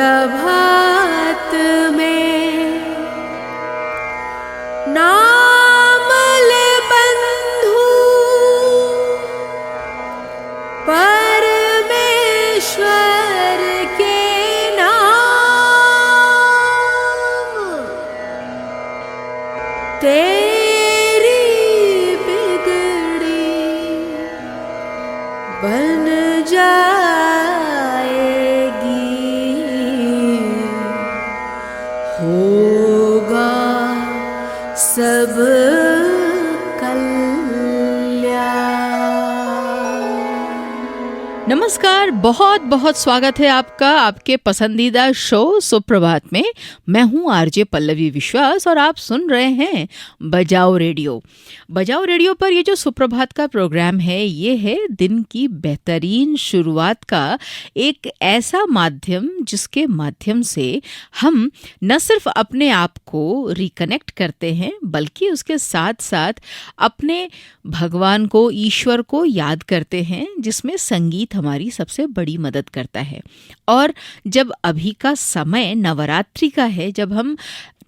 सुप्रभात में नामल बंधु परमेश्वर के नाम तेरी बिगड़ी बन जाएगी, होगा सब कल्याण। नमस्कार, बहुत बहुत स्वागत है आपका आपके पसंदीदा शो सुप्रभात में। मैं हूं आरजे पल्लवी विश्वास और आप सुन रहे हैं बजाओ रेडियो। बजाओ रेडियो पर ये जो सुप्रभात का प्रोग्राम है, ये है दिन की बेहतरीन शुरुआत का एक ऐसा माध्यम जिसके माध्यम से हम न सिर्फ अपने आप को रिकनेक्ट करते हैं, बल्कि उसके साथ साथ अपने भगवान को, ईश्वर को याद करते हैं, जिसमें संगीत हमारी सबसे बड़ी मदद करता है। और जब अभी का समय नवरात्रि का है, जब हम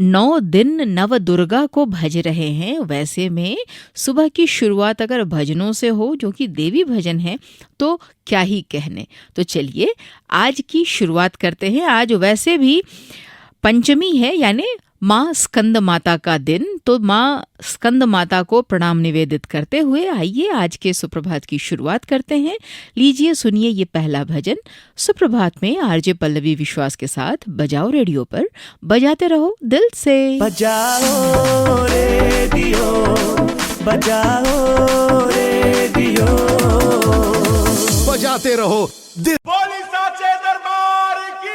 9 दिन नव दुर्गा को भज रहे हैं, वैसे में सुबह की शुरुआत अगर भजनों से हो, जो कि देवी भजन है, तो क्या ही कहने। तो चलिए आज की शुरुआत करते हैं। आज वैसे भी पंचमी है, यानी माँ स्कंद माता का दिन। तो माँ स्कंद माता को प्रणाम निवेदित करते हुए आइए आज के सुप्रभात की शुरुआत करते हैं। लीजिए सुनिए ये पहला भजन सुप्रभात में आरजे पल्लवी विश्वास के साथ बजाओ रेडियो पर। बजाते रहो दिल से। बजाओ रेडियो, बजाओ रेडियो, बजाते रहो दिल। बोली साचे दरबार की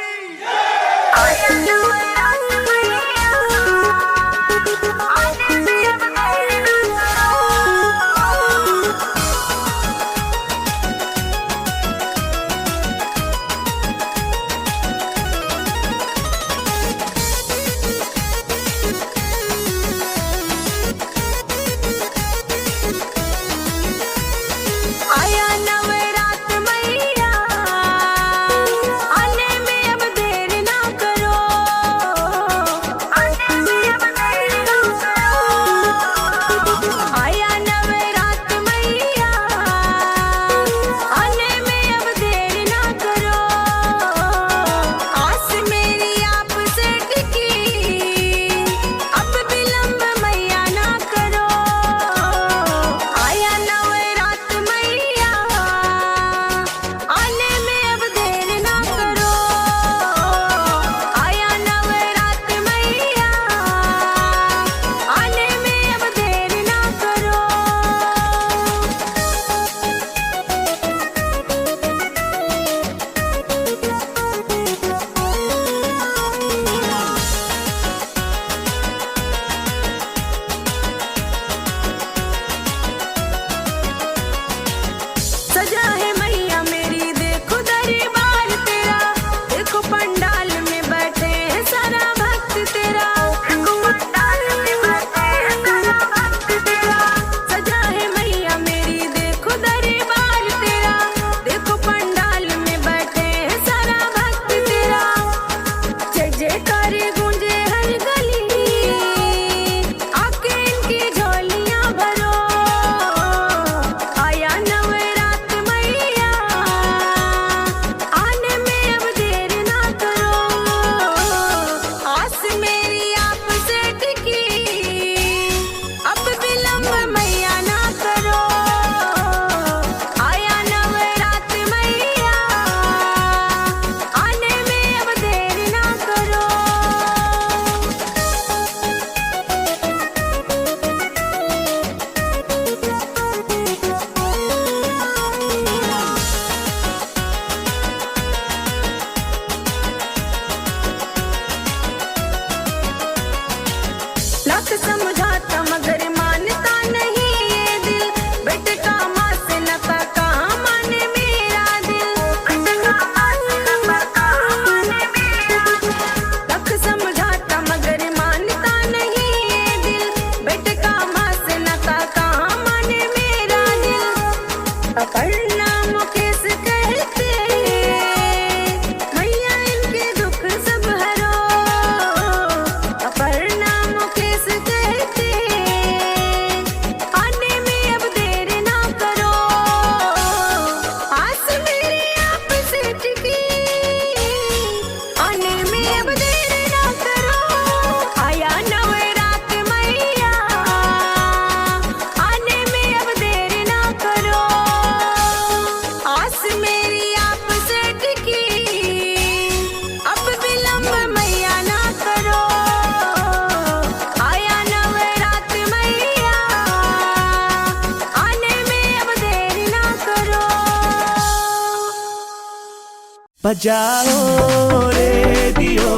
बजाओ रेडियो,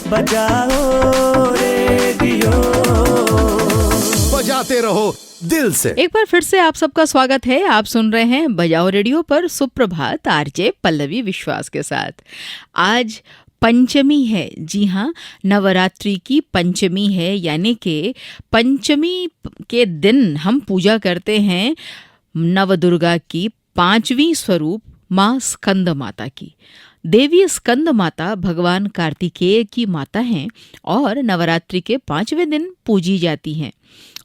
बजाओ रेडियो, बजाते रहो दिल से। एक बार फिर से आप सबका स्वागत है। आप सुन रहे हैं बजाओ रेडियो पर सुप्रभात आरजे पल्लवी विश्वास के साथ। आज पंचमी है, जी हाँ, नवरात्रि की पंचमी है, यानी कि पंचमी के दिन हम पूजा करते हैं नवदुर्गा की 5वीं स्वरूप माँ स्कंद माता की। देवी स्कंद माता भगवान कार्तिकेय की माता हैं और नवरात्रि के 5वें दिन पूजी जाती हैं।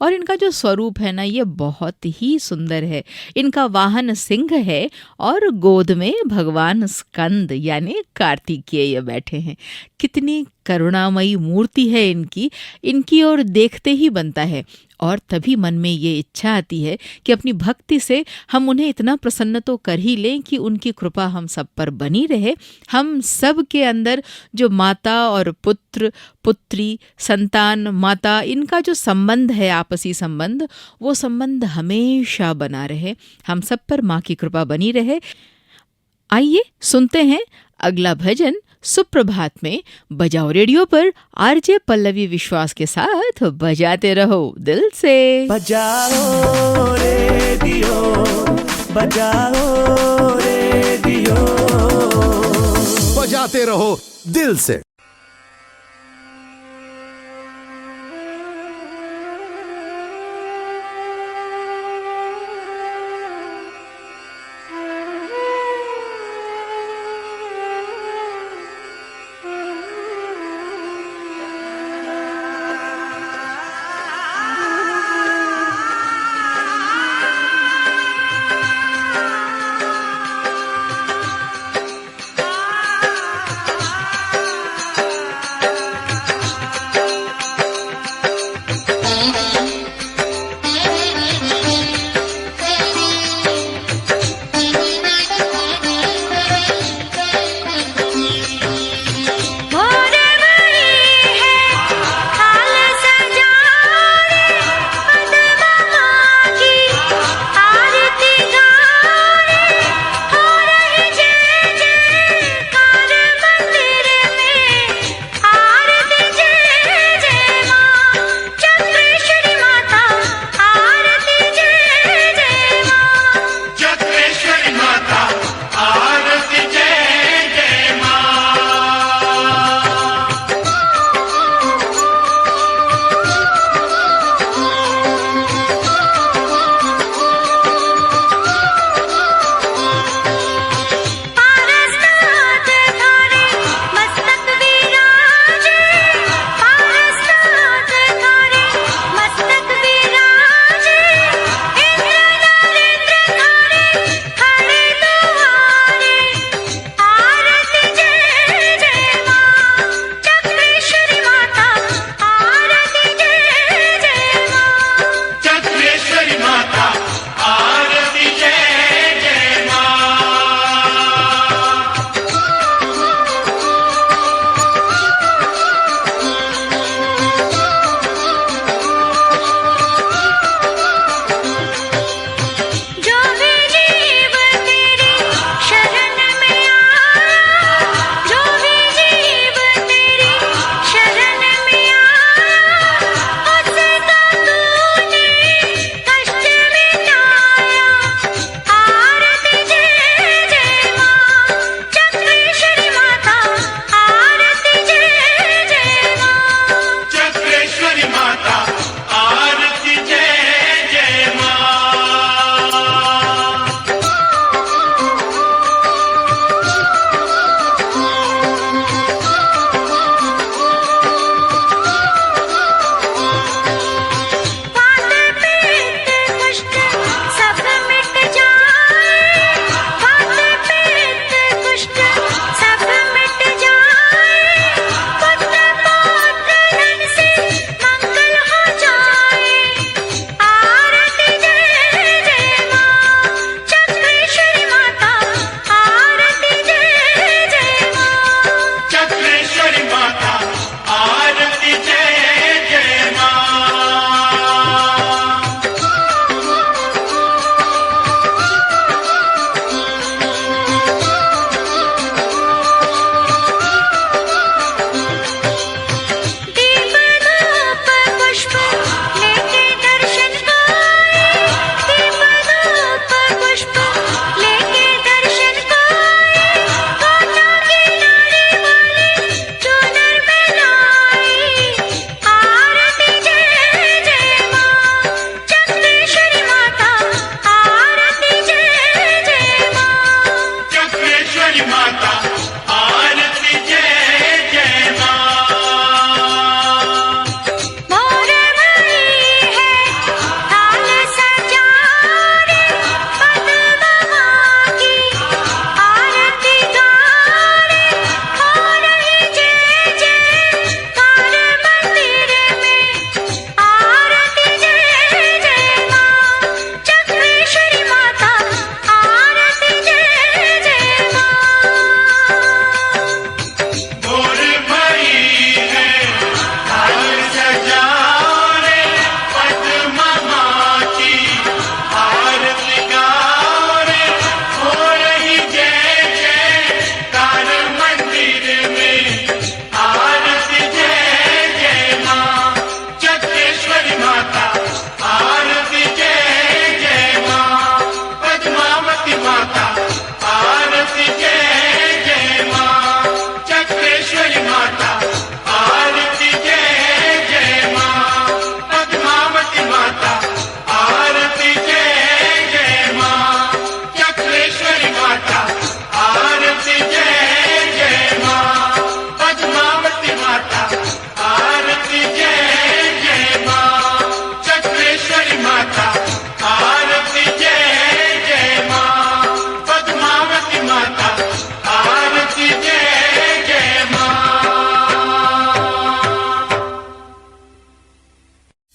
और इनका जो स्वरूप है ना, ये बहुत ही सुंदर है। इनका वाहन सिंह है और गोद में भगवान स्कंद यानी कार्तिकेय बैठे हैं। कितनी करुणामयी मूर्ति है इनकी ओर देखते ही बनता है और तभी मन में ये इच्छा आती है कि अपनी भक्ति से हम उन्हें इतना प्रसन्न तो कर ही लें कि उनकी कृपा हम सब पर बनी रहे। हम सब के अंदर जो माता और पुत्र, पुत्री, संतान, माता, इनका जो संबंध है, आपसी संबंध, वो संबंध हमेशा बना रहे। हम सब पर माँ की कृपा बनी रहे। आइए सुनते हैं अगला भजन सुप्रभात में बजाओ रेडियो पर आरजे पल्लवी विश्वास के साथ। बजाते रहो दिल से। बजाओ रेडियो, बजाओ रेडियो, बजाते रहो दिल से।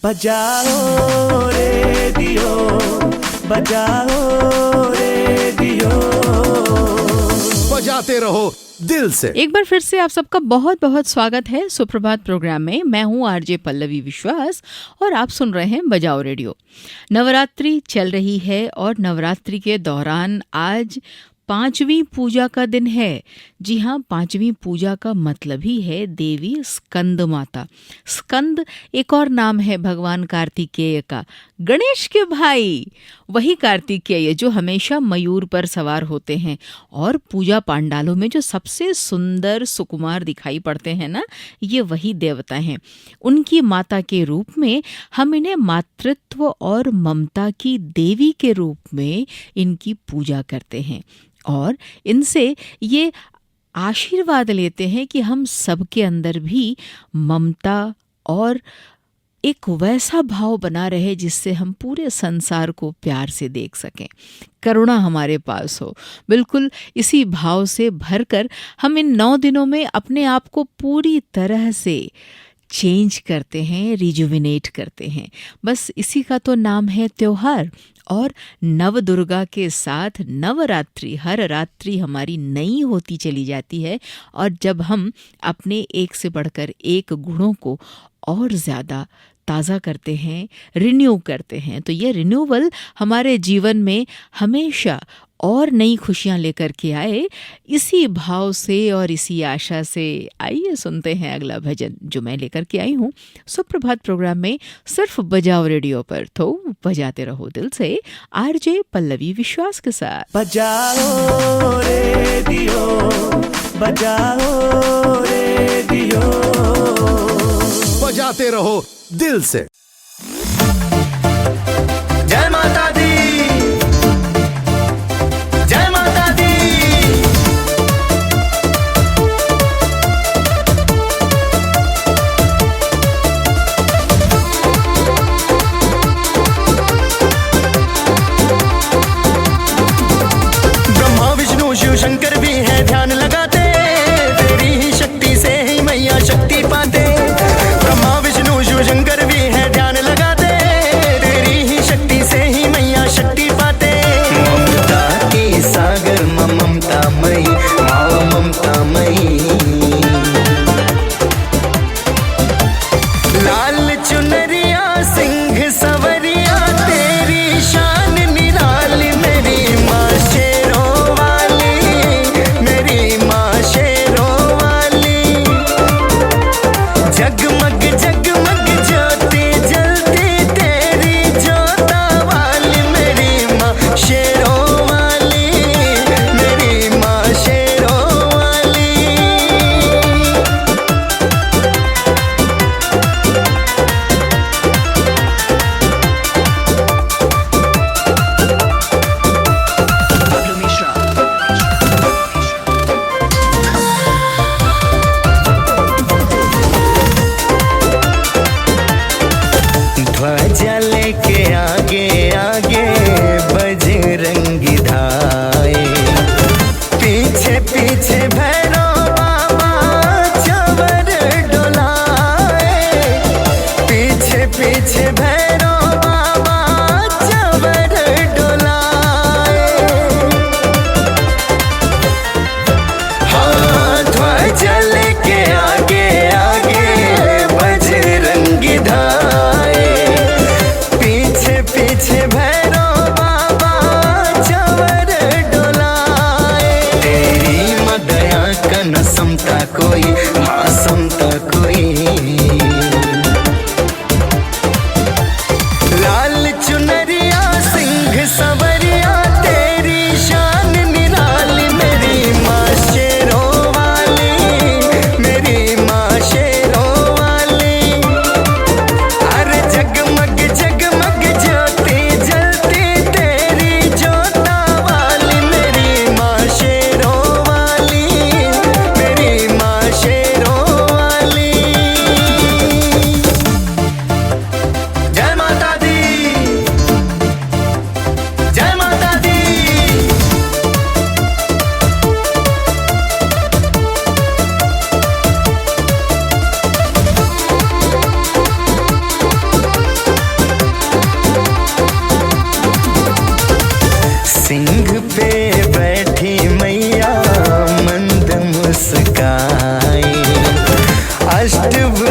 बजाओ रेडियो, बजाओ रेडियो। बजाते रहो दिल से। एक बार फिर से आप सबका बहुत बहुत स्वागत है सुप्रभात प्रोग्राम में। मैं हूँ आरजे पल्लवी विश्वास और आप सुन रहे हैं बजाओ रेडियो। नवरात्रि चल रही है और नवरात्रि के दौरान आज 5वीं पूजा का दिन है। जी हाँ, 5वीं पूजा का मतलब ही है देवी स्कंद माता। स्कंद एक और नाम है भगवान कार्तिकेय का, गणेश के भाई, वही कार्तिकेय जो हमेशा मयूर पर सवार होते हैं और पूजा पांडालों में जो सबसे सुंदर सुकुमार दिखाई पड़ते हैं ना, ये वही देवता हैं। उनकी माता के रूप में हम इन्हें मातृत्व और ममता की देवी के रूप में इनकी पूजा करते हैं और इनसे ये आशीर्वाद लेते हैं कि हम सबके अंदर भी ममता और एक वैसा भाव बना रहे जिससे हम पूरे संसार को प्यार से देख सकें, करुणा हमारे पास हो। बिल्कुल इसी भाव से भरकर हम इन 9 दिनों में अपने आप को पूरी तरह से चेंज करते हैं, रिजुविनेट करते हैं। बस इसी का तो नाम है त्योहार। और नव दुर्गा के साथ नवरात्रि, हर रात्रि हमारी नई होती चली जाती है और जब हम अपने एक से बढ़कर एक गुणों को और ज़्यादा ताज़ा करते हैं, रिन्यू करते हैं, तो ये रिन्यूअल हमारे जीवन में हमेशा और नई खुशियाँ लेकर के आए। इसी भाव से और इसी आशा से आइए सुनते हैं अगला भजन जो मैं लेकर के आई हूँ सुप्रभात प्रोग्राम में, सिर्फ बजाओ रेडियो पर। तो बजाते रहो दिल से, आरजे पल्लवी विश्वास के साथ। बजाओ रेडियो, बजाओ रेडियो। बजाते रहो दिल से। जय माता दी, जय माता दी। ब्रह्मा विष्णु शिव शंकर भी है ध्यान लगाते, तेरी ही शक्ति से ही मैया शक्ति पाते। ब्रह्मा विष्णु शिव शंकर भी है ध्यान लगाते, तेरी ही शक्ति से ही मैया शक्ति पाते। ममता के सागर ममता मई, माँ ममता मई। लाल चुनरिया सिंह सवरिया, तेरी शान निराली। मेरी माँ शेरों वाली, मेरी माँ शेरों वाली।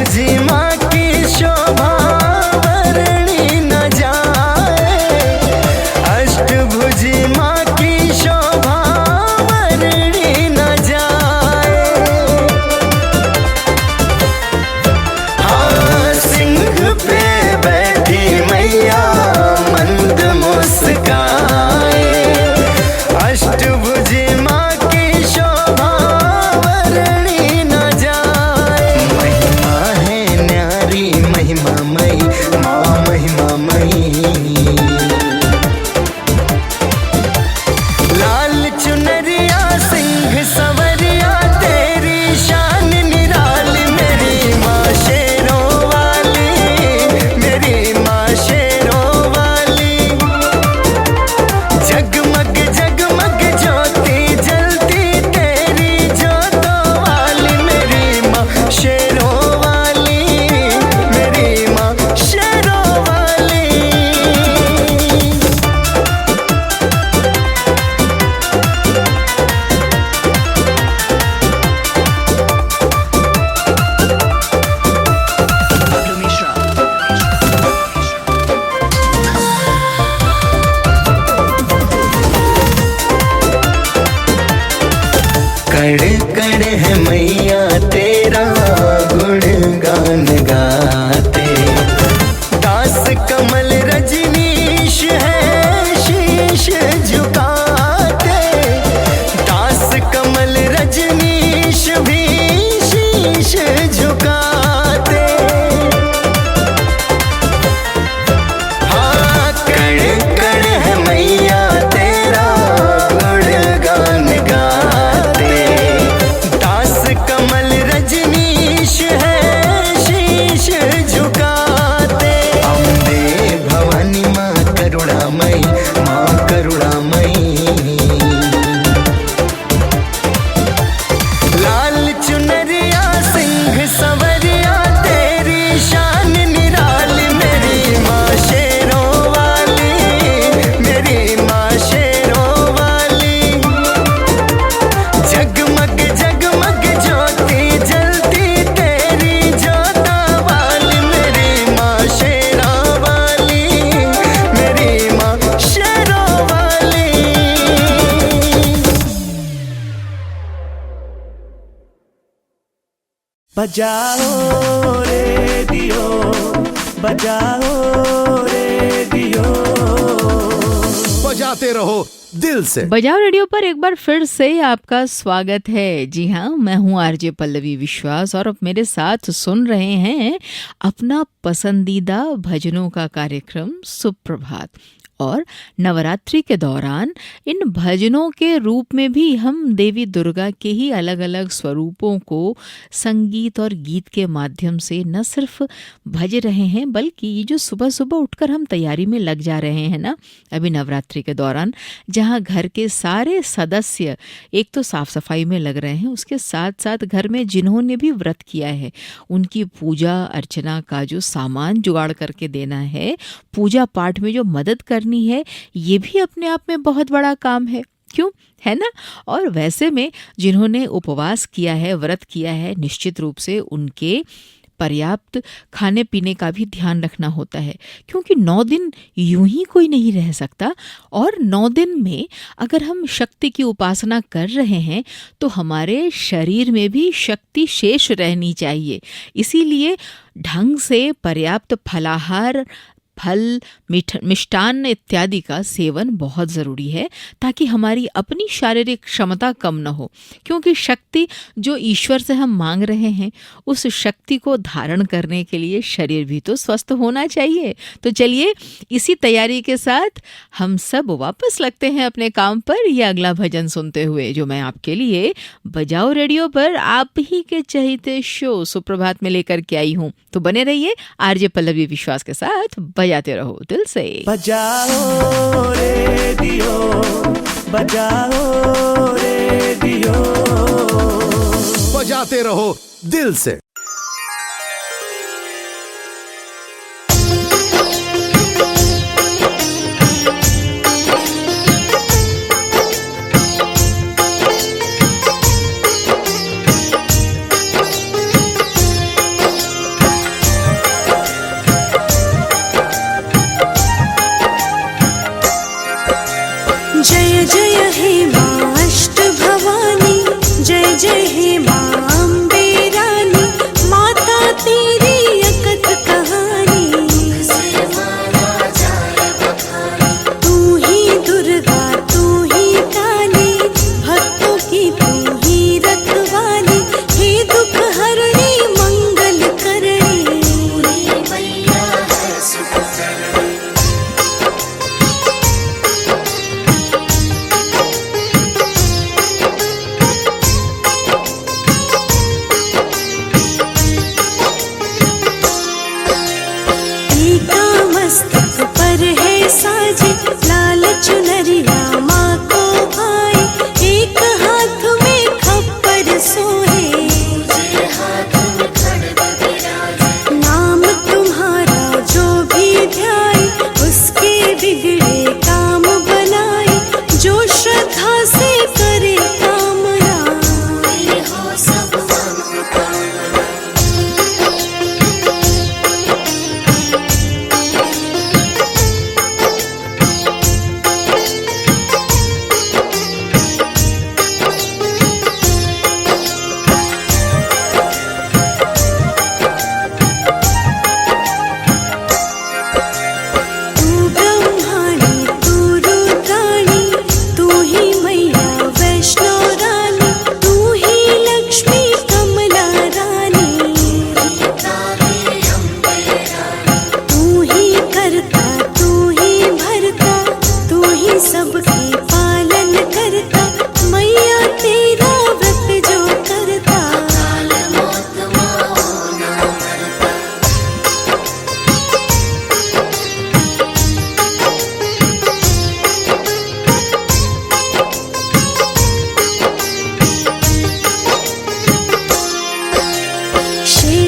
अष्टभुजी माँ की शोभा वर्णी न जाए, अष्टभुजी माँ की शोभा वर्णी न जाए। हाँ, सिंह पे बैठी मैया मंद मुस्काए, अष्टभुजी माँ की शोभा वर्णी न जाए। महिमा है न्यारी महिमा मई माँ महिमा मई, लाल चुनरिया सिंह सवरिया तेरी शान निराली, मेरी माँ शेरों वाली, मेरी माँ शेरों वाली। जगमग जगमग ज्योति जलती तेरी ज्योतों वाली, मेरी माँ शेरों वाली, मेरी माँ शेरों वाली। कण कण है मैया तेरा गुणगान गाते, दास कमल रजनीश है शीश झुकाते, दास कमल रजनीश भी शीश झुकाते। हाँ, कण कण है मैया तेरा गुणगान गाते, दास कमल रजनीश है शीश झुकाते। अम्बे भवानी माँ करुणामयी, माँ करुणामयी। लाल चुनरिया सिंह सवरिया तेरी शान निराली, मेरी माँ शेरों वाली, मेरी माँ शेरों वाली। जगमग जगमग ज्योति जलती तेरी ज्योता वाली, मेरी माँ शेरों वाली, मेरी माँ शेरों वाली। बजाओ रेडियो, बजाओ रेडियो। बजाते रहो दिल से। बजाओ रेडियो पर एक बार फिर से आपका स्वागत है। जी हाँ, मैं हूँ आरजे पल्लवी विश्वास और अब मेरे साथ सुन रहे हैं अपना पसंदीदा भजनों का कार्यक्रम सुप्रभात। और नवरात्रि के दौरान इन भजनों के रूप में भी हम देवी दुर्गा के ही अलग अलग स्वरूपों को संगीत और गीत के माध्यम से न सिर्फ भज रहे हैं, बल्कि ये जो सुबह सुबह उठकर हम तैयारी में लग जा रहे हैं ना अभी नवरात्रि के दौरान, जहाँ घर के सारे सदस्य एक तो साफ सफाई में लग रहे हैं, उसके साथ साथ घर में जिन्होंने भी व्रत किया है उनकी पूजा अर्चना का जो सामान जुगाड़ करके देना है, पूजा पाठ में जो मदद करनी है, ये भी अपने आप में बहुत बड़ा काम है। क्यों, है ना? और वैसे में जिन्होंने उपवास किया है, व्रत किया है, निश्चित रूप से उनके पर्याप्त खाने पीने का भी ध्यान रखना होता है, क्योंकि 9 दिन यूं ही कोई नहीं रह सकता। और 9 दिन में अगर हम शक्ति की उपासना कर रहे हैं तो हमारे शरीर में भी शक्ति शेष रहनी चाहिए। इसीलिए ढंग से पर्याप्त फलाहार, फल, मिष्टान्न इत्यादि का सेवन बहुत ज़रूरी है, ताकि हमारी अपनी शारीरिक क्षमता कम न हो। क्योंकि शक्ति जो ईश्वर से हम मांग रहे हैं, उस शक्ति को धारण करने के लिए शरीर भी तो स्वस्थ होना चाहिए। तो चलिए, इसी तैयारी के साथ हम सब वापस लगते हैं अपने काम पर, यह अगला भजन सुनते हुए जो मैं आपके लिए बजाओ रेडियो पर आप ही के चहेते शो सुप्रभात में लेकर के आई हूँ। तो बने रहिए आरजे पल्लवी विश्वास के साथ, बजाते रहो दिल से। बजाओ रेडियो, बजाओ रेडियो। बजाते रहो दिल से।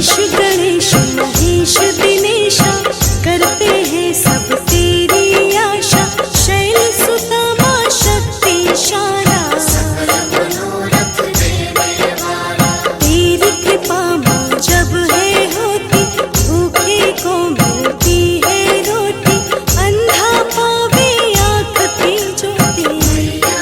गणेश गणेश महेश दिनेश करते हैं सब तेरी आशा शैल सुता मां शक्तिशाला तेरी कृपा मां जब है होती भूखे को मिलती है रोटी अंधा पावे आँख की ज्योति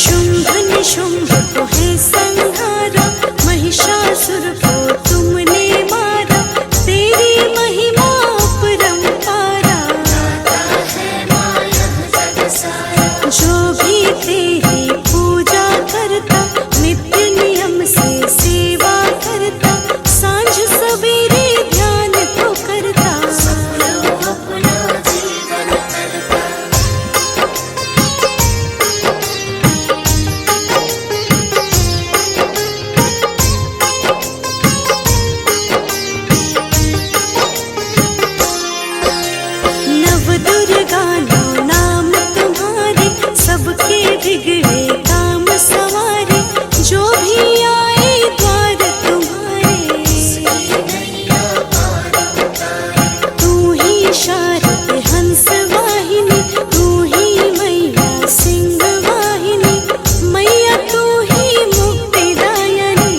शुंभ निशुंभ को है संहारा महिषासुर को तुमने मारा तेरी महिमा अपरंपारा जो भी तेरी पूजा करता नित्य नियम से सेवा करता सांझ सवेरे ध्यान तो करता नव दुर्गा नौ नाम तुम्हारे सबके बिगड़े काम सवारे जो भी आए द्वार तुम्हारे तू ही शारद हंस वाहिनी तू ही मैया सिंह वाहिनी मैया तू ही मुक्तिदायनी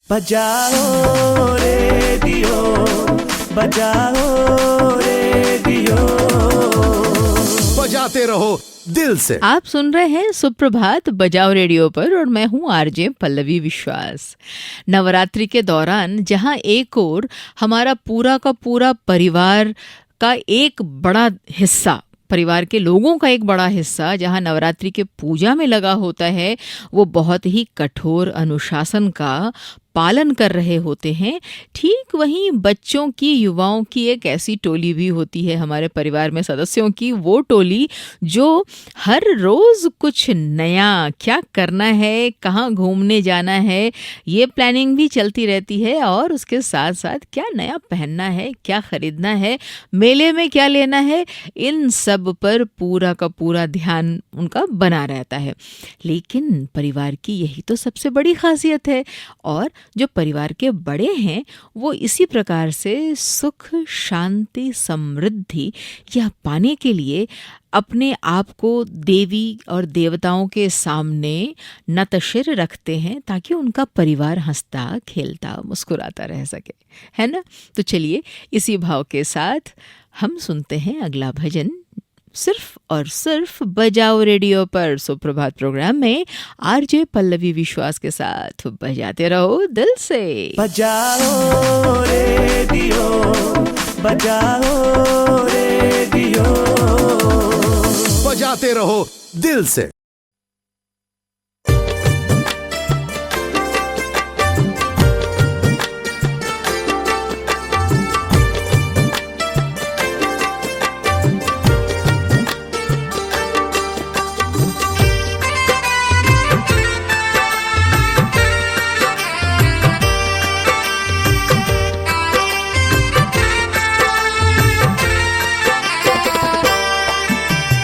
बजाओ रेडियो, बजाओ रेडियो, बजाते रहो दिल से। आप सुन रहे हैं सुप्रभात बजाओ रेडियो पर और मैं हूं आरजे पल्लवी विश्वास। नवरात्रि के दौरान जहां एक ओर हमारा पूरा का पूरा परिवार का एक बड़ा हिस्सा, परिवार के लोगों का एक बड़ा हिस्सा जहां नवरात्रि के पूजा में लगा होता है, वो बहुत ही कठोर अनुशासन का पालन कर रहे होते हैं, ठीक वहीं बच्चों की, युवाओं की एक ऐसी टोली भी होती है हमारे परिवार में सदस्यों की, वो टोली जो हर रोज कुछ नया, क्या करना है, कहाँ घूमने जाना है, ये प्लानिंग भी चलती रहती है और उसके साथ साथ क्या नया पहनना है, क्या खरीदना है, मेले में क्या लेना है, इन सब पर पूरा का पूरा ध्यान उनका बना रहता है। लेकिन परिवार की यही तो सबसे बड़ी खासियत है और जो परिवार के बड़े हैं वो इसी प्रकार से सुख, शांति, समृद्धि यह पाने के लिए अपने आप को देवी और देवताओं के सामने नतशिर रखते हैं ताकि उनका परिवार हंसता, खेलता, मुस्कुराता रह सके, है ना। तो चलिए इसी भाव के साथ हम सुनते हैं अगला भजन, सिर्फ और सिर्फ बजाओ रेडियो पर सुप्रभात प्रोग्राम में आरजे पल्लवी विश्वास के साथ बजाते रहो दिल से। बजाओ रेडियो, बजाओ रेडियो, बजाते रहो दिल से।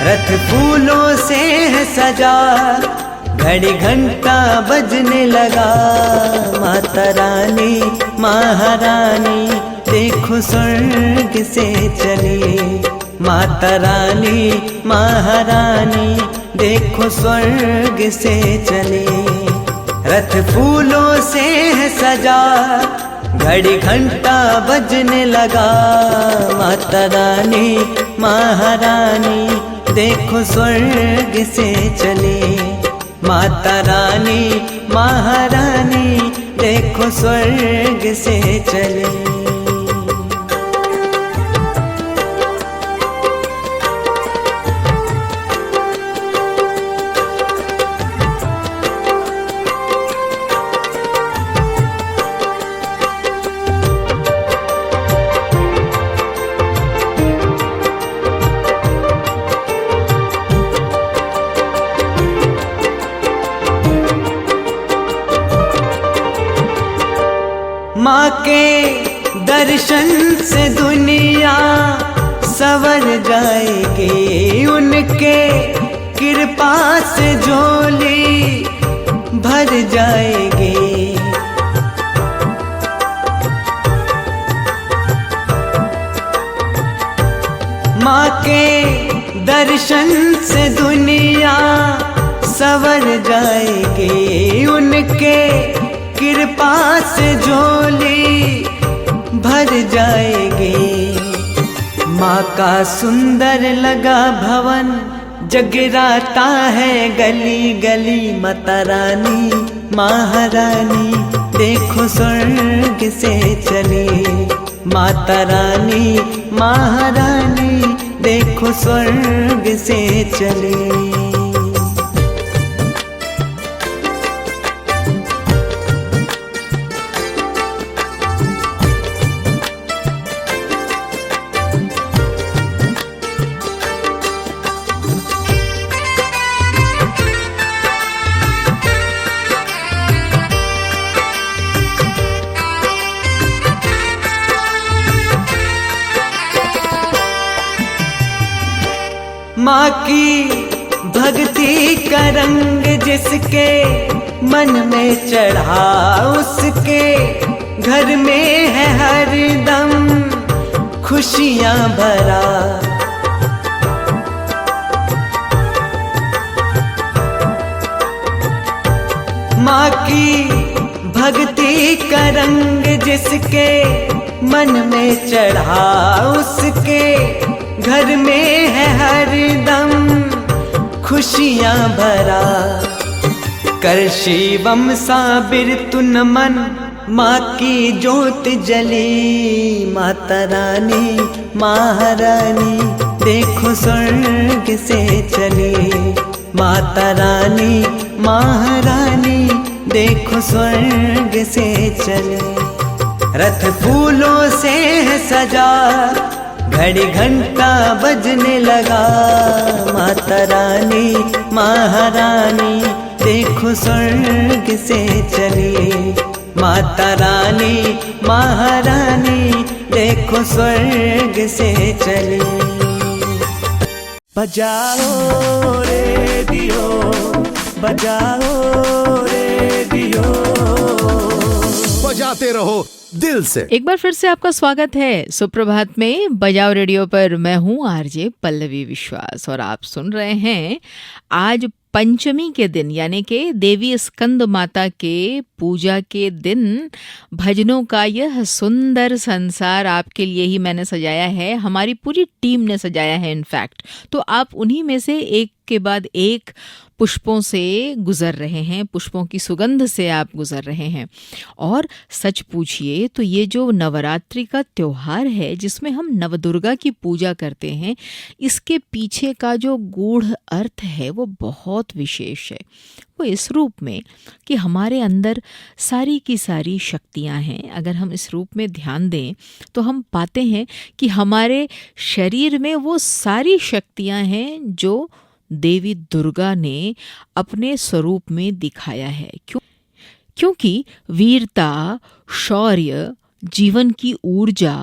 रथ फूलों से है सजा, घड़ी घंटा बजने लगा, माता रानी महारानी देखो स्वर्ग से चली, माता रानी महारानी देखो स्वर्ग से चली। रथ फूलों से है सजा, घड़ी घंटा बजने लगा, माता रानी महारानी देखो स्वर्ग से चले, माता रानी महारानी देखो स्वर्ग से चले। माँ के दर्शन से दुनिया संवर जाएगी, उनके कृपा से झोली भर जाएगी। माँ के दर्शन से दुनिया संवर जाएगी, उनके कृपा से झोली भर जाएगी। माँ का सुंदर लगा भवन जगराता है गली गली, माता रानी महारानी देखो स्वर्ग से चली, माता रानी महारानी देखो स्वर्ग से चली। माँ की भक्ति का रंग जिसके मन में चढ़ा, उसके घर में है हरदम खुशियाँ भरा। माँ की भक्ति का रंग जिसके मन में चढ़ा उसके घर में है हरदम खुशियां भरा। कर शिवम साबिर तुन मन, माँ की ज्योत जली। माता रानी महारानी देखो स्वर्ग से चली। माता रानी महारानी देखो स्वर्ग से चली। रथ फूलों से है सजा, घड़ी घंटा बजने लगा। माता रानी महारानी देखो स्वर्ग से चली। माता रानी महारानी देखो स्वर्ग से चली। बजाओ रेडियो, बजाओ रेडियो, बजाते रहो दिल से। एक बार फिर से आपका स्वागत है सुप्रभात में बजाओ रेडियो पर। मैं हूँ आरजे पल्लवी विश्वास और आप सुन रहे हैं आज पंचमी के दिन यानी कि देवी स्कंद माता के पूजा के दिन भजनों का यह सुंदर संसार आपके लिए ही मैंने सजाया है। हमारी पूरी टीम ने सजाया है इनफैक्ट। तो आप उन्हीं में से एक के बाद एक पुष्पों से गुजर रहे हैं, पुष्पों की सुगंध से आप गुजर रहे हैं। और सच पूछिए तो ये जो नवरात्रि का त्योहार है जिसमें हम नवदुर्गा की पूजा करते हैं, इसके पीछे का जो गूढ़ अर्थ है वो बहुत विशेष है। वो इस रूप में कि हमारे अंदर सारी की सारी शक्तियां हैं। अगर हम इस रूप में ध्यान दें तो हम पाते हैं कि हमारे शरीर में वो सारी शक्तियां हैं जो देवी दुर्गा ने अपने स्वरूप में दिखाया है। क्योंकि वीरता, शौर्य, जीवन की ऊर्जा,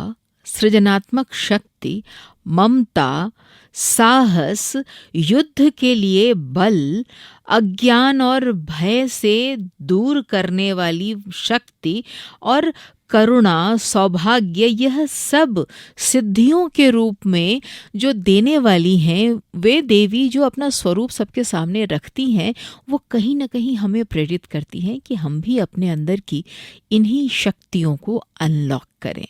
सृजनात्मक शक्ति, ममता, साहस, युद्ध के लिए बल, अज्ञान और भय से दूर करने वाली शक्ति और करुणा, सौभाग्य, यह सब सिद्धियों के रूप में जो देने वाली हैं, वे देवी जो अपना स्वरूप सबके सामने रखती हैं, वो कहीं ना कहीं हमें प्रेरित करती हैं कि हम भी अपने अंदर की इन्हीं शक्तियों को अनलॉक करें।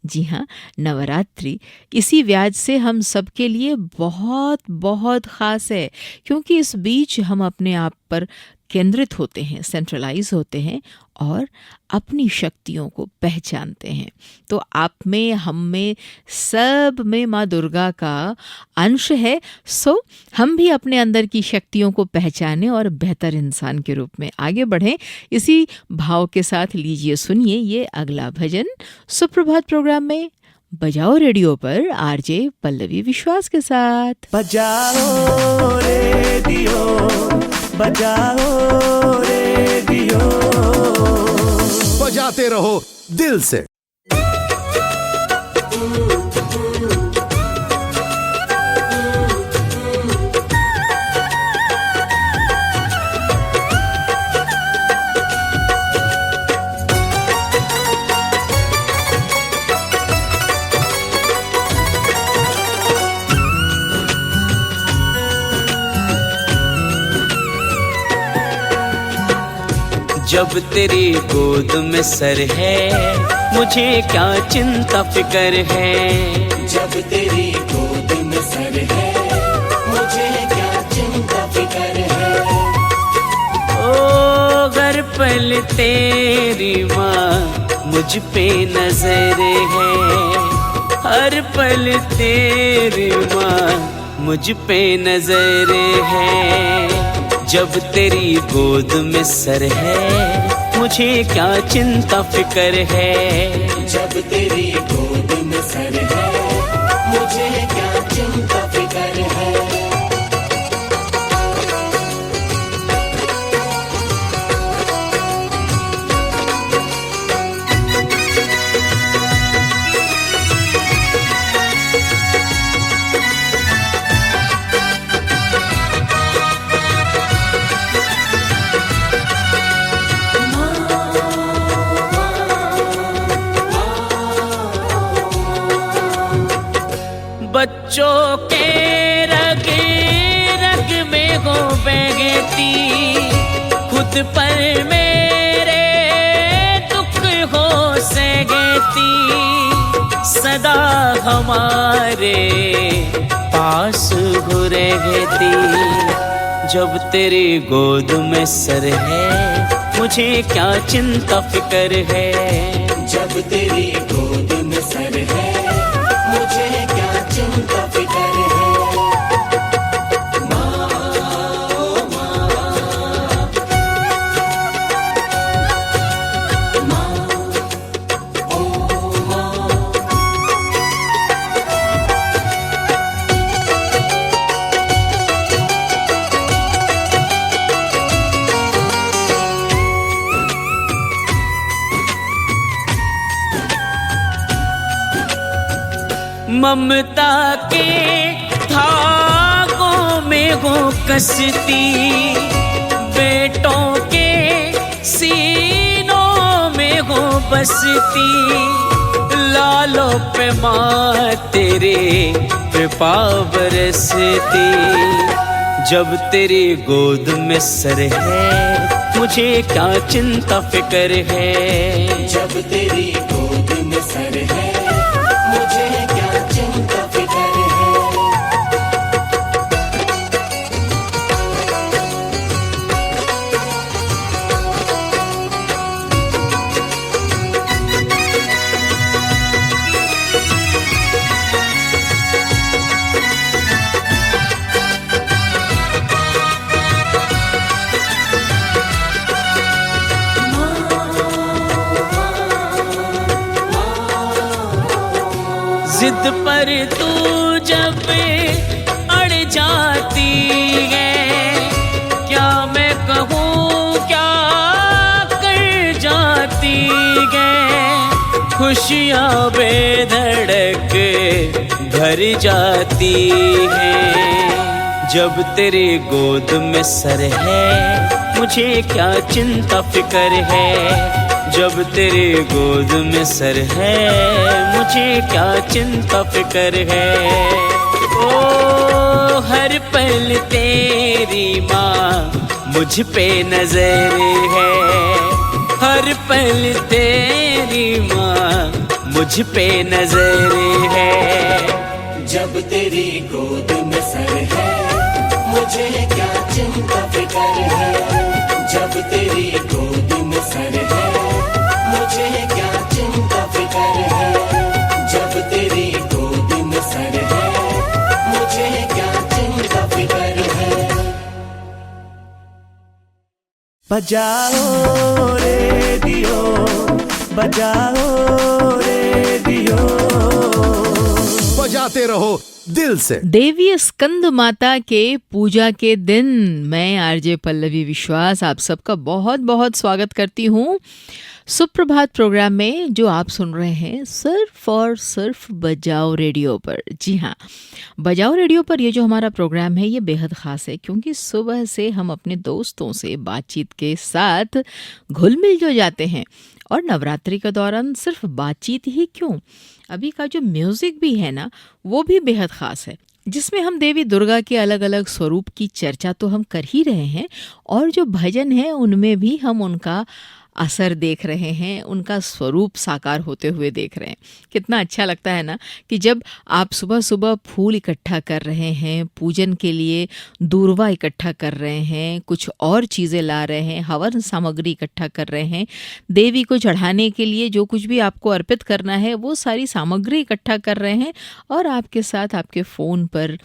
जी हाँ, नवरात्रि इसी व्याज से हम सबके लिए बहुत बहुत ख़ास है, क्योंकि इस बीच हम अपने आप पर केंद्रित होते हैं, सेंट्रलाइज होते हैं और अपनी शक्तियों को पहचानते हैं। तो आप में, हम में, सब में माँ दुर्गा का अंश है। सो हम भी अपने अंदर की शक्तियों को पहचानें और बेहतर इंसान के रूप में आगे बढ़ें। इसी भाव के साथ लीजिए सुनिए ये अगला भजन सुप्रभात प्रोग्राम में बजाओ रेडियो पर आरजे पल्लवी विश्वास के साथ। बजाओ रेडियो, बजाओ रेडियो, बजाते रहो दिल से। जब तेरी गोद में सर है मुझे क्या चिंता फिकर है। जब तेरी गोद में सर है मुझे क्या चिंता फिकर है। ओ घर पल तेरी माँ मुझ पे नजर है, हर पल तेरी माँ मुझ पे नजर है। जब तेरी गोद में सर है मुझे क्या चिंता फिकर है। जब तेरी गोद में सर है मुझे क्या चिंता फिकर है। बच्चों के रग रग में हो बहती, खुद पर मेरे रहती, सदा हमारे पास हो रहती। जब तेरी गोद में सर है, मुझे क्या चिंता फिकर है। जब तेरी गोद में सर है, मुझे क्या चिंता फिकर है। ममता के धागों में हो कसती, बेटों के सीनों में हो बसती। लालों पे माँ तेरे कृपा बरसती। जब तेरी गोद में सर है, मुझे क्या चिंता फिकर है। जब तेरी गोद में सर है, मुझे क्या चिंता फिकर है। जिद पर तू जब अड़ जाती है, क्या मैं कहूँ क्या कर जाती है। खुशियाँ बेधड़क भर जाती हैं। जब तेरी गोद में सर है, मुझे क्या चिंता फिकर है। जब तेरे गोद में सर है, मुझे क्या चिंता फिकर है। ओ हर पल तेरी माँ मुझ पे नजर है। हर पल तेरी माँ मुझ पे नजर है। जब तेरी गोद में सर है, मुझे क्या चिंता फिकर है। जब तेरी गोद में सर है, मुझे क्या चिंता फिकर है। जब तेरी गोद में सर है, मुझे क्या चिंता फिकर है। बजाओ रेडियो, बजाओ रेडियो, बजाते रहो दिल से। देवी स्कंद माता के पूजा के दिन मैं आरजे पल्लवी विश्वास आप सबका बहुत बहुत स्वागत करती हूँ सुप्रभात प्रोग्राम में, जो आप सुन रहे हैं सिर्फ और सिर्फ बजाओ रेडियो पर। जी हाँ, बजाओ रेडियो पर ये जो हमारा प्रोग्राम है ये बेहद ख़ास है, क्योंकि सुबह से हम अपने दोस्तों से बातचीत के साथ घुल मिल जो जाते हैं। और नवरात्रि के दौरान सिर्फ बातचीत ही क्यों, अभी का जो म्यूज़िक भी है ना, वो भी बेहद ख़ास है, जिसमें हम देवी दुर्गा के अलग अलग स्वरूप की चर्चा तो हम कर ही रहे हैं, और जो भजन है उनमें भी हम उनका असर देख रहे हैं, उनका स्वरूप साकार होते हुए देख रहे हैं। कितना अच्छा लगता है ना कि जब आप सुबह सुबह फूल इकट्ठा कर रहे हैं, पूजन के लिए दूर्वा इकट्ठा कर रहे हैं, कुछ और चीज़ें ला रहे हैं, हवन सामग्री इकट्ठा कर रहे हैं, देवी को चढ़ाने के लिए जो कुछ भी आपको अर्पित करना है वो सारी सामग्री इकट्ठा कर रहे हैं, और आपके साथ आपके फ़ोन पर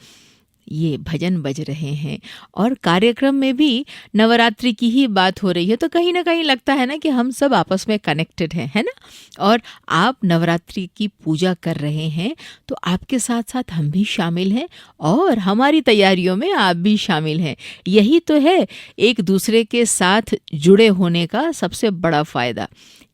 ये भजन बज रहे हैं, और कार्यक्रम में भी नवरात्रि की ही बात हो रही है, तो कहीं ना कहीं लगता है ना कि हम सब आपस में कनेक्टेड हैं, है ना। और आप नवरात्रि की पूजा कर रहे हैं तो आपके साथ साथ हम भी शामिल हैं, और हमारी तैयारियों में आप भी शामिल हैं। यही तो है एक दूसरे के साथ जुड़े होने का सबसे बड़ा फ़ायदा।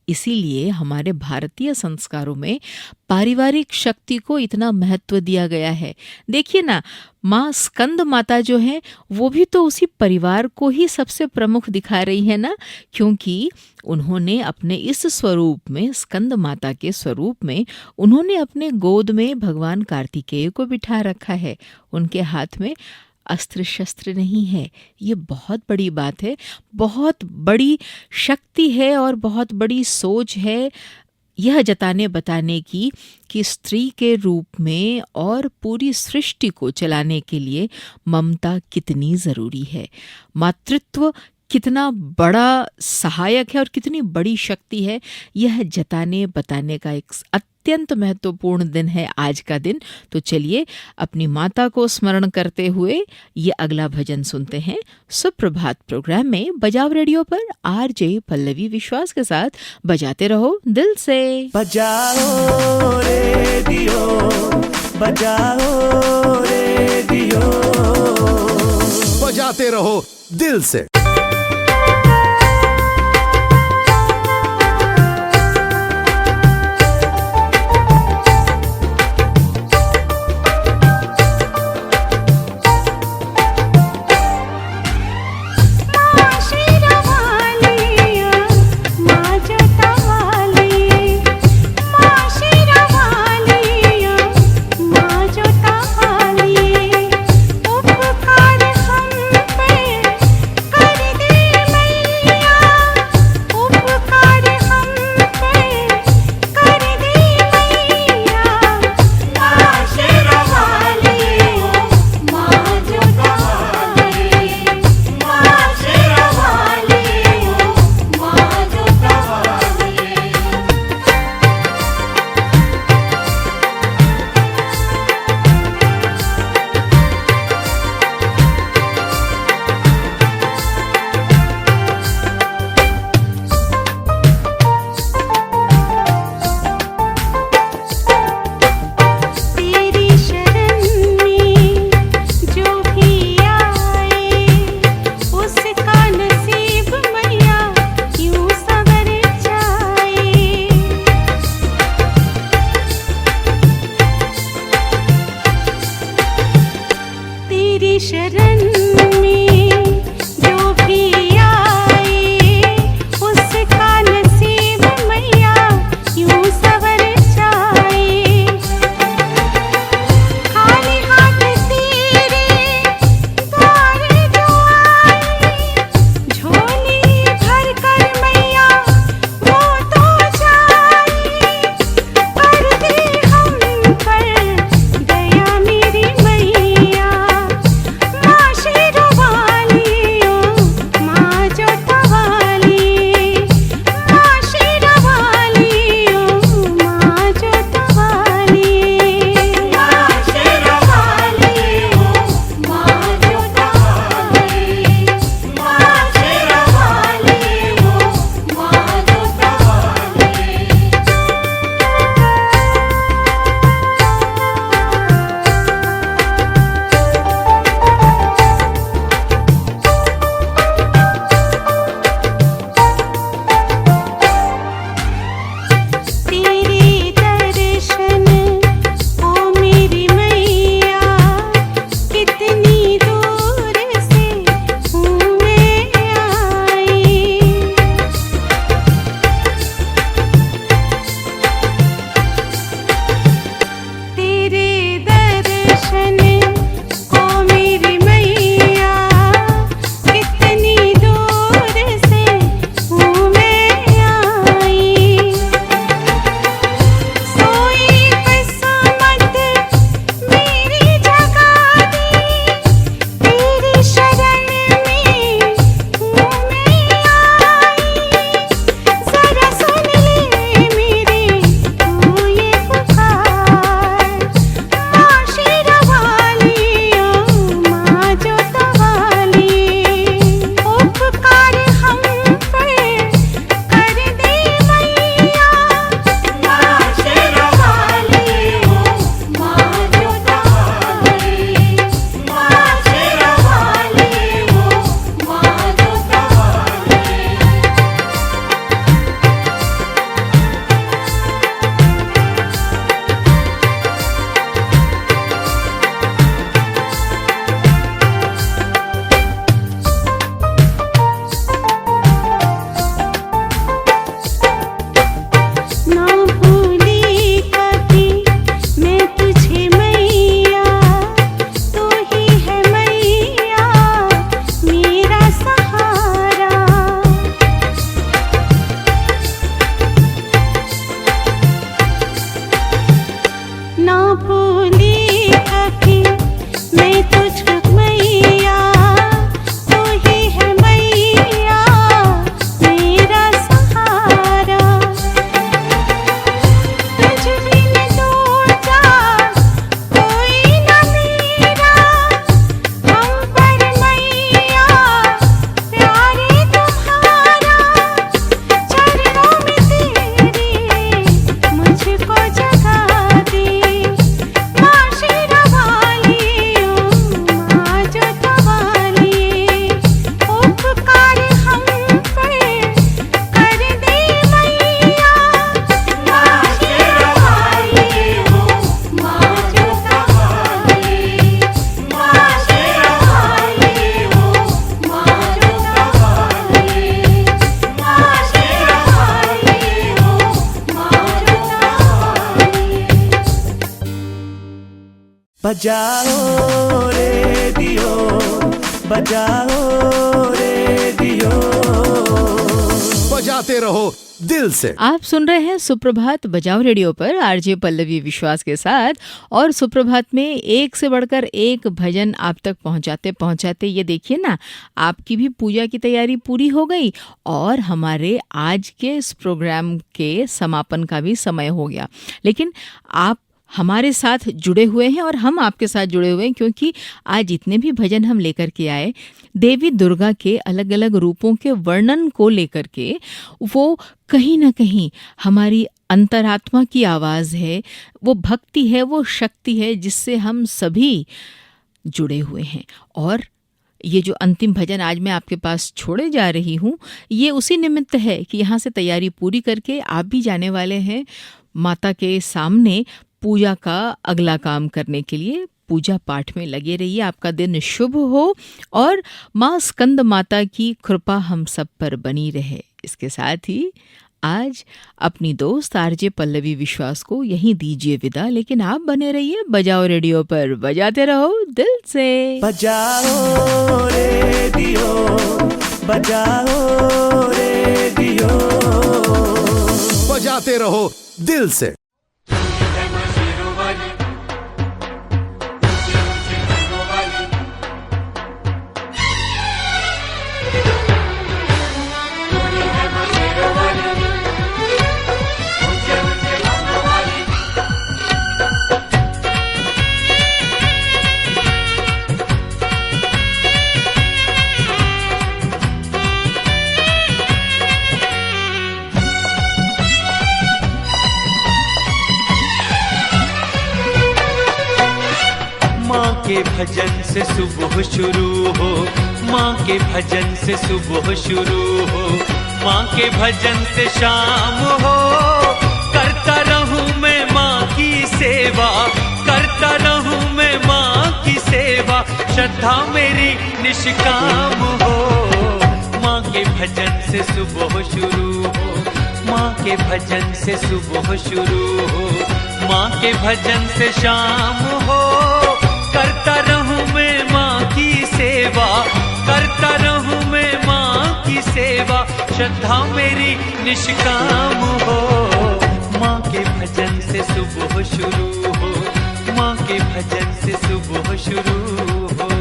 इसीलिए हमारे भारतीय संस्कारों में पारिवारिक शक्ति को इतना महत्व दिया गया है। देखिए ना, माँ स्कंद माता जो हैं वो भी तो उसी परिवार को ही सबसे प्रमुख दिखा रही है ना, क्योंकि उन्होंने अपने इस स्वरूप में, स्कंद माता के स्वरूप में, उन्होंने अपने गोद में भगवान कार्तिकेय को बिठा रखा है। उनके हाथ में अस्त्र शस्त्र नहीं है। ये बहुत बड़ी बात है, बहुत बड़ी शक्ति है और बहुत बड़ी सोच है यह जताने बताने की कि स्त्री के रूप में और पूरी सृष्टि को चलाने के लिए ममता कितनी ज़रूरी है, मातृत्व कितना बड़ा सहायक है और कितनी बड़ी शक्ति है। यह जताने बताने का एक अत्यंत महत्वपूर्ण दिन है आज का दिन। तो चलिए अपनी माता को स्मरण करते हुए ये अगला भजन सुनते हैं सुप्रभात प्रोग्राम में बजाओ रेडियो पर आरजे पल्लवी विश्वास के साथ। बजाते रहो दिल से। बजाओ रेडियो, बजाओ रेडियो, बजाते रहो दिल से। उपकार हम पे बजाओ रेडियो, बजाओ रेडियो, बजाते रहो दिल से। आप सुन रहे हैं सुप्रभात बजाओ रेडियो पर आरजे पल्लवी विश्वास के साथ। और सुप्रभात में एक से बढ़कर एक भजन आप तक पहुंचाते पहुंचाते ये देखिए ना, आपकी भी पूजा की तैयारी पूरी हो गई और हमारे आज के इस प्रोग्राम के समापन का भी समय हो गया। लेकिन आप हमारे साथ जुड़े हुए हैं और हम आपके साथ जुड़े हुए हैं, क्योंकि आज जितने भी भजन हम लेकर के आए देवी दुर्गा के अलग अलग रूपों के वर्णन को लेकर के, वो कहीं ना कहीं हमारी अंतरात्मा की आवाज़ है, वो भक्ति है, वो शक्ति है जिससे हम सभी जुड़े हुए हैं। और ये जो अंतिम भजन आज मैं आपके पास छोड़े जा रही हूँ, ये उसी निमित्त है कि यहाँ से तैयारी पूरी करके आप भी जाने वाले हैं माता के सामने पूजा का अगला काम करने के लिए। पूजा पाठ में लगे रहिए, आपका दिन शुभ हो और माँ स्कंद माता की कृपा हम सब पर बनी रहे। इसके साथ ही आज अपनी दोस्त आरजे पल्लवी विश्वास को यहीं दीजिए विदा, लेकिन आप बने रहिए बजाओ रेडियो पर, बजाते रहो दिल से। बजाओ रेडियो, बजाओ रेडियो, बजाते रहो दिल से। के भजन से सुबह शुरू हो, माँ के भजन से सुबह शुरू हो, माँ के भजन से शाम हो। करता रहूं मैं माँ की सेवा, करता रहूं मैं माँ की सेवा, श्रद्धा मेरी निष्काम हो। माँ के भजन से सुबह शुरू हो, माँ के भजन से सुबह शुरू हो, माँ के भजन से शाम हो। करता रहूं मैं माँ की सेवा, करता रहूं मैं माँ की सेवा, श्रद्धा मेरी निष्काम हो। माँ के भजन से सुबह शुरू हो, माँ के भजन से सुबह शुरू हो।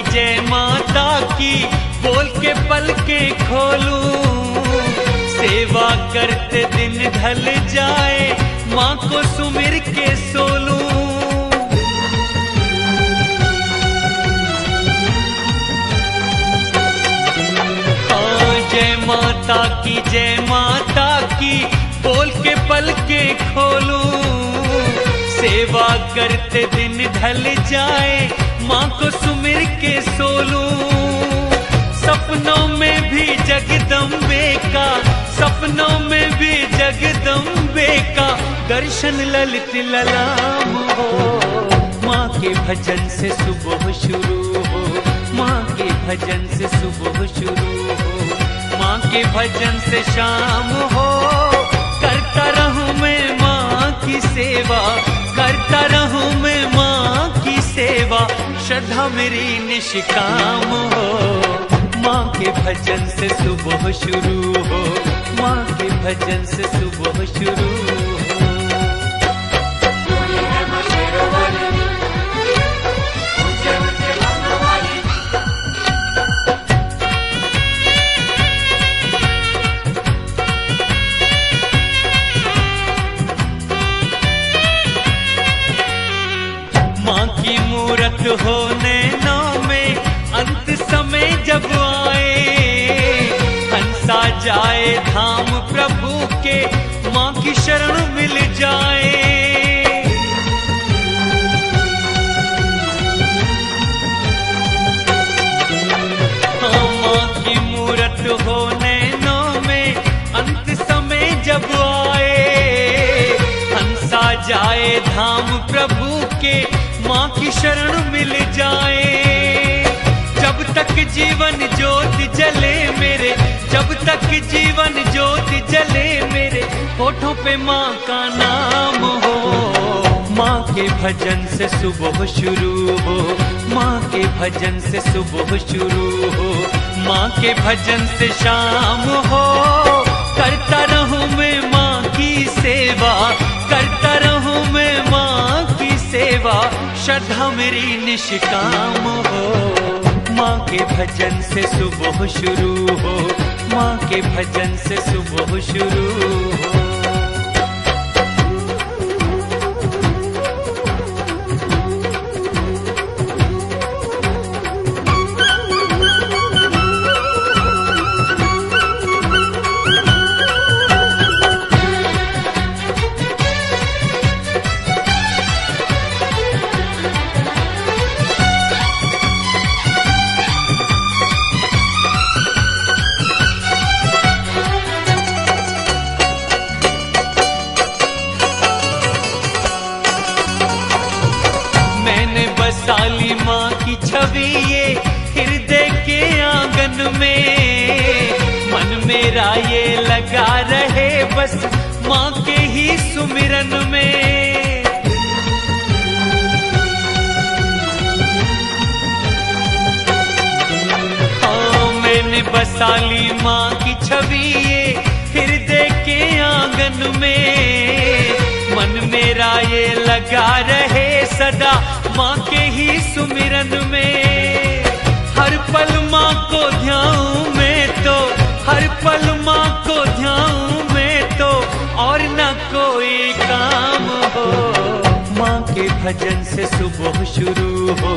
जय माता की बोल के पल के खोलूं, सेवा करते दिन ढल जाए, माँ को सुमिर के सोलूं। हाँ, जय माता की बोल के पल के खोलूं, सेवा करते दिन ढल जाए, माँ को सुमिर के सोलूं। सपनों में भी जगदम्बे का, सपनों में भी जगदम्बे का दर्शन ललित ललाम हो। माँ के भजन से सुबह शुरू हो, माँ के भजन से सुबह शुरू हो, माँ के भजन से शाम हो। करता रहूं मैं माँ की सेवा, करता रहूं मैं माँ की सेवा, श्रद्धा मेरी निष्काम हो। माँ के भजन से सुबह शुरू हो, माँ के भजन से सुबह शुरू हो। माँ की मूरत हो नैनों में, अंत समय जब आए, हंसा जाए धाम प्रभु के, माँ की शरण मिल जाए। हाँ, माँ की मूरत हो नैनों में, अंत समय जब आए, हंसा जाए धाम प्रभु के, माँ की शरण मिल जाए। जब तक जीवन ज्योत जले मेरे, जब तक जीवन ज्योत जले मेरे, होठों पे माँ का नाम हो। माँ के भजन से सुबह शुरू हो, माँ के भजन से सुबह शुरू हो, माँ के भजन से शाम हो। करता रहूं मैं माँ की सेवा, करता रहूं मैं माँ की सेवा, श्रद्धा मेरी निष्काम हो। माँ के भजन से सुबह शुरू हो, माँ के भजन से सुबह शुरू हो। साली माँ की छवि ये हृदय के आंगन में, मन मेरा ये लगा रहे बस माँ के ही सुमिरन में। हाँ, मैंने बसाली माँ की छवि ये हृदय के आंगन में, मन मेरा ये लगा रहे सदा माँ के ही सुमिरन में। हर पल माँ को ध्याऊं मैं तो, हर पल माँ को ध्याऊं मैं तो, और न कोई काम हो। माँ के भजन से सुबह शुरू हो,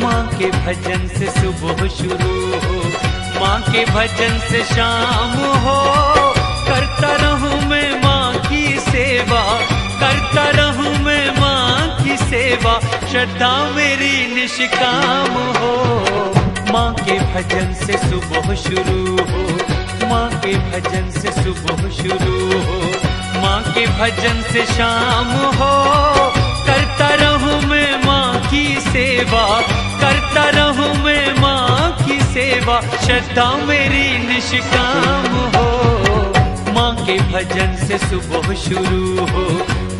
माँ के भजन से सुबह शुरू हो, माँ के भजन से शाम हो। करता रहूं मैं माँ की सेवा, करता रहूं मैं माँ की सेवा, श्रद्धा मेरी निष्काम हो। माँ के भजन से सुबह शुरू हो, माँ के भजन से सुबह शुरू हो, माँ के भजन से शाम हो। करता रहूं मैं माँ की सेवा, करता रहूं मैं माँ की सेवा, श्रद्धा मेरी निष्काम हो। माँ के भजन से सुबह शुरू हो,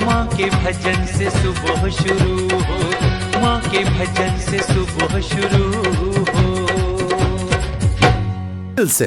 माँ के भजन से सुबह शुरू हो, माँ के भजन से सुबह शुरू हो। दिल से